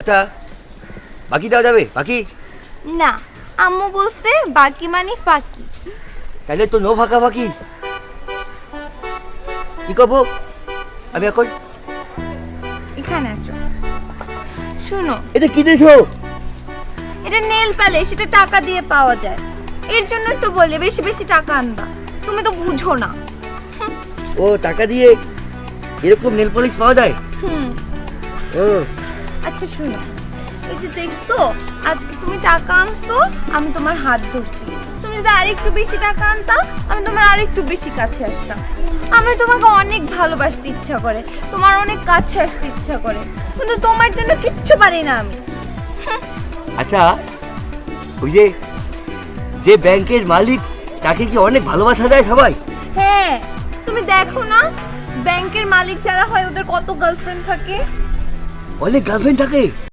আচ্ছা বাকি দেওয়া যাবে? বাকি না, আম্মু বলছে বাকি মানে ফাঁকি। তাহলে তো নো ফাঁকা ফাঁকি। কি করবো আমি এখন? এখানে আসো, শুনো, এটা কি দিয়েছো? এটা নেল পালিশ, সেটা টাকা দিয়ে পাওয়া যায়। এর জন্য তো বলে বেশি বেশি টাকা আনবা, তুমি তো বুঝো না। ও টাকা দিয়ে এরকম নেল পলিশ পাওয়া যায়? হুম। ও আচ্ছা শুনো, এই যে দেখছো আজকে তুমি টাকা আনছো, আমি তোমার হাত ধরছি। তুমি যদি আরেকটু বেশি টাকা আনতা, আমি তোমার আরেকটু বেশি কাছে আসতাম। আমি তোমাকে অনেক ভালোবাসতে ইচ্ছা করে, তোমার অনেক কাছে আসতে ইচ্ছা করে, কিন্তু তোমার জন্য কিচ্ছু পারি না আমি। আচ্ছা, ওই যে যে ব্যাংকের মালিক তাকে কি অনেক ভালোবাসা দেয় সবাই? হ্যাঁ, তুমি দেখো না ব্যাংকের মালিক যারা হয় ওদের কত গার্লফ্রেন্ড থাকে। অনেক গার্লফ্রেন্ড থাকে।